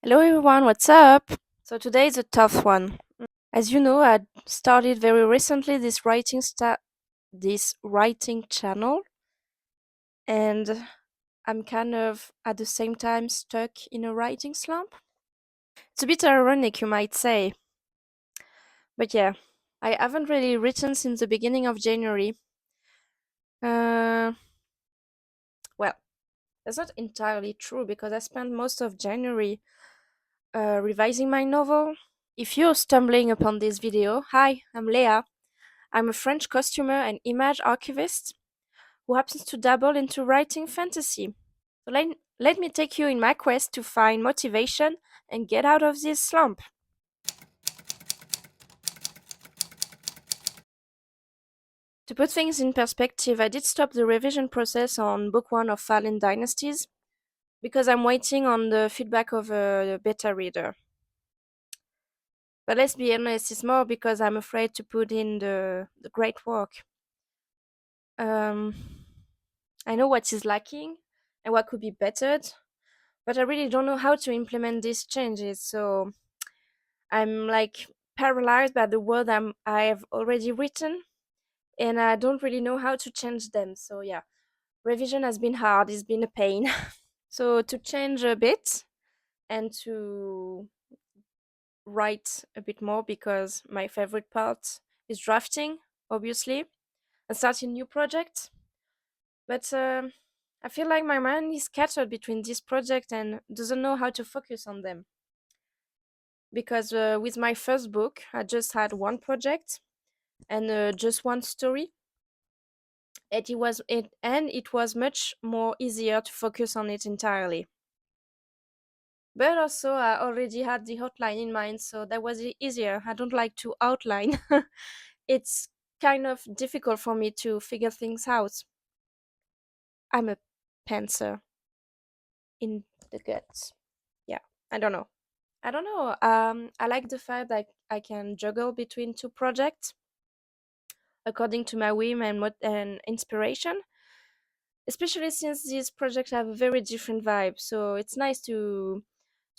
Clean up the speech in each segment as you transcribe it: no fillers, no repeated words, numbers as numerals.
Hello everyone, what's up? So today is a tough one. As you know, I started very recently this writing channel, and I'm kind of at the same time stuck in a writing slump. It's a bit ironic, you might say, but yeah, I haven't really written since the beginning of January. Uh, well, that's not entirely true because I spent most of January revising my novel. If you're stumbling upon this video, hi, I'm Leah. I'm a French costumer and image archivist who happens to dabble into writing fantasy. So let me take you in my quest to find motivation and get out of this slump. To put things in perspective, I did stop the revision process on book one of Fallen Dynasties because I'm waiting on the feedback of a beta reader. But let's be honest, it's more because I'm afraid to put in the great work. Um, I know what is lacking and what could be bettered, but I really don't know how to implement these changes. So I'm like paralyzed by the word I've already written, and I don't really know how to change them. So yeah, revision has been hard. It's been a pain. So to change a bit and to write a bit more because my favorite part is drafting, obviously, and starting new projects. But I feel like my mind is scattered between this project and doesn't know how to focus on them. Because with my first book, I just had one project and just one story. It was much more easier to focus on it entirely. But also, I already had the outline in mind, so that was easier. I don't like to outline. It's kind of difficult for me to figure things out. I'm a pantser in the guts. Yeah, I don't know. I don't know. I like the fact that I can juggle between two projects according to my whim and inspiration. Especially since these projects have a very different vibe, so it's nice to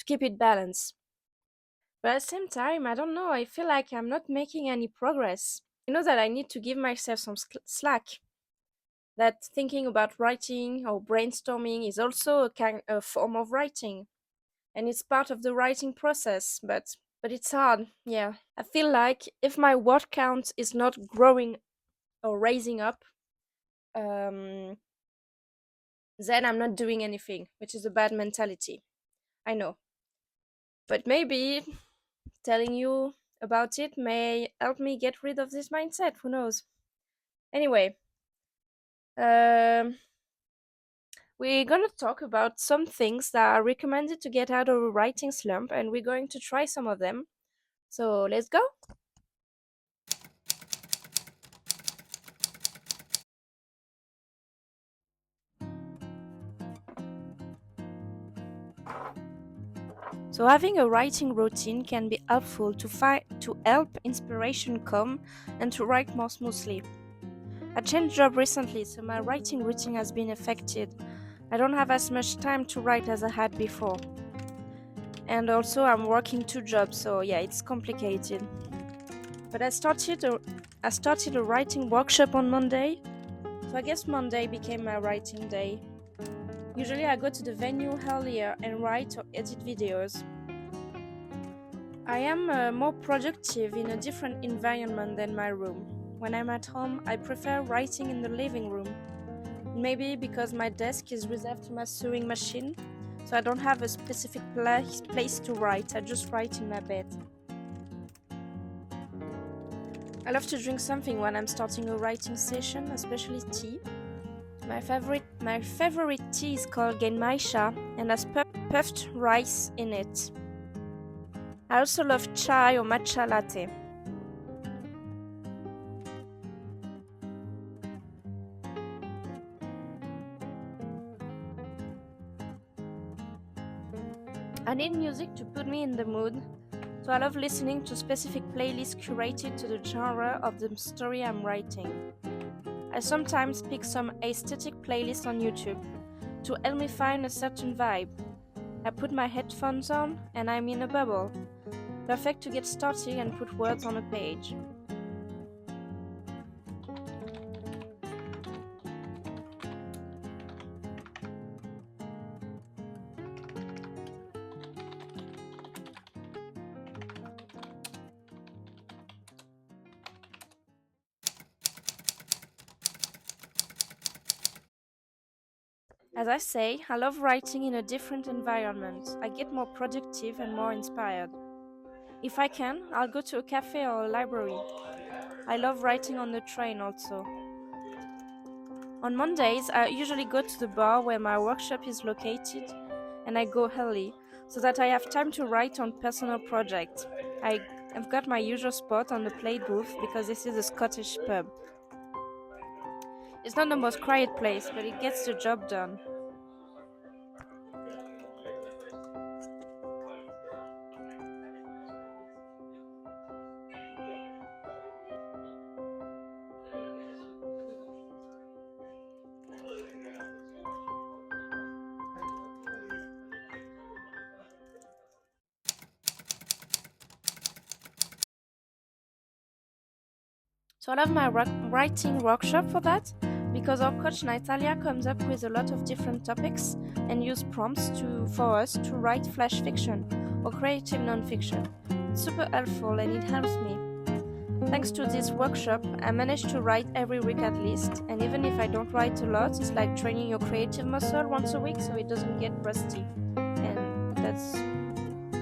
keep it balanced. But at the same time, I don't know. I feel like I'm not making any progress. You know that I need to give myself some slack. That thinking about writing or brainstorming is also a kind of form of writing, and it's part of the writing process. But it's hard. Yeah, I feel like if my word count is not growing or raising up, um, then I'm not doing anything, which is a bad mentality. I know. But maybe telling you about it may help me get rid of this mindset. Who knows? Anyway, um, we're gonna talk about some things that are recommended to get out of a writing slump, and we're going to try some of them. So let's go. So having a writing routine can be helpful to help inspiration come and to write more smoothly. I changed job recently, so my writing routine has been affected. I don't have as much time to write as I had before. And also I'm working two jobs, so yeah, it's complicated. But I started a writing workshop on Monday, so I guess Monday became my writing day. Usually I go to the venue earlier and write or edit videos. I am more productive in a different environment than my room. When I'm at home, I prefer writing in the living room. Maybe because my desk is reserved to my sewing machine, so I don't have a specific place to write. I just write in my bed. I love to drink something when I'm starting a writing session, especially tea. My favorite tea is called Genmaisha and has puffed rice in it. I also love chai or matcha latte. I need music to put me in the mood, so I love listening to specific playlists curated to the genre of the story I'm writing. I sometimes pick some aesthetic playlists on YouTube to help me find a certain vibe. I put my headphones on and I'm in a bubble. Perfect to get started and put words on a page. As I say, I love writing in a different environment. I get more productive and more inspired. If I can, I'll go to a cafe or a library. I love writing on the train also. On Mondays, I usually go to the bar where my workshop is located and I go early so that I have time to write on personal projects. I've got my usual spot on the play booth because this is a Scottish pub. It's not the most quiet place, but it gets the job done. So I love my writing workshop for that because our coach Natalia comes up with a lot of different topics and use prompts for us to write flash fiction or creative non-fiction. It's super helpful and it helps me. Thanks to this workshop, I manage to write every week at least, and even if I don't write a lot, it's like training your creative muscle once a week so it doesn't get rusty. And that's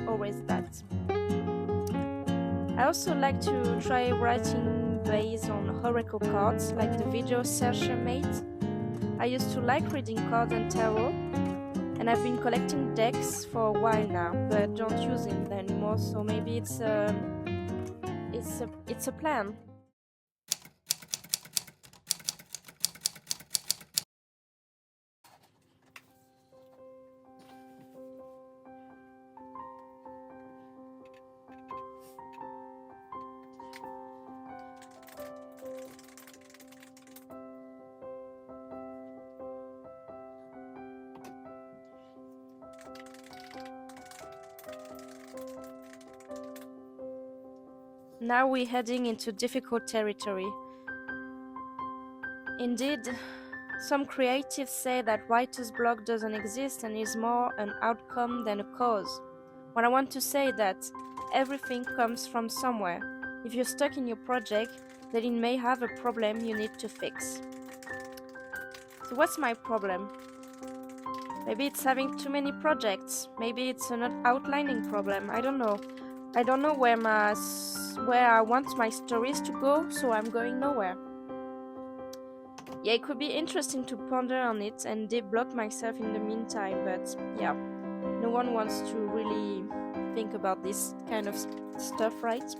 always that. I also like to try writing based on oracle cards, like the video Serge made. I used to like reading cards and tarot, and I've been collecting decks for a while now, but don't use them anymore. So maybe it's a plan. Now we're heading into difficult territory. Indeed, some creatives say that writer's block doesn't exist and is more an outcome than a cause. What I want to say that everything comes from somewhere. If you're stuck in your project, then it may have a problem you need to fix. So what's my problem? Maybe it's having too many projects. Maybe it's an outlining problem. I don't know. I don't know where I want my stories to go, so I'm going nowhere. Yeah, it could be interesting to ponder on it and deblock myself in the meantime, but yeah, no one wants to really think about this kind of stuff, right?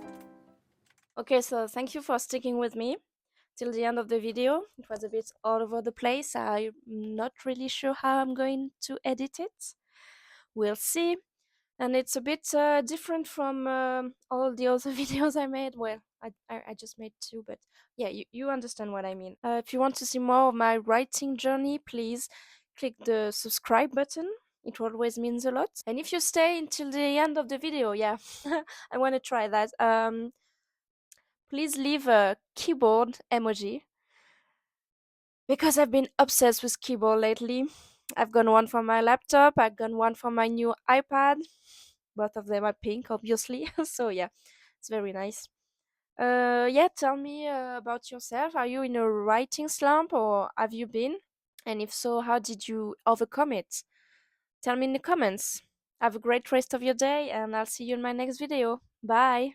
Okay, so thank you for sticking with me till the end of the video. It was a bit all over the place. I'm not really sure how I'm going to edit it. We'll see. And it's a bit different from all the other videos I made. Well, I just made two, but yeah, you understand what I mean. If you want to see more of my writing journey, please click the subscribe button. It always means a lot. And if you stay until the end of the video, yeah, I want to try that. Please leave a keyboard emoji because I've been obsessed with keyboard lately. I've got one for my laptop, I've got one for my new iPad. Both of them are pink, obviously. So yeah, it's very nice. Yeah, tell me about yourself. Are you in a writing slump or have you been? And if so, how did you overcome it? Tell me in the comments. Have a great rest of your day and I'll see you in my next video. Bye!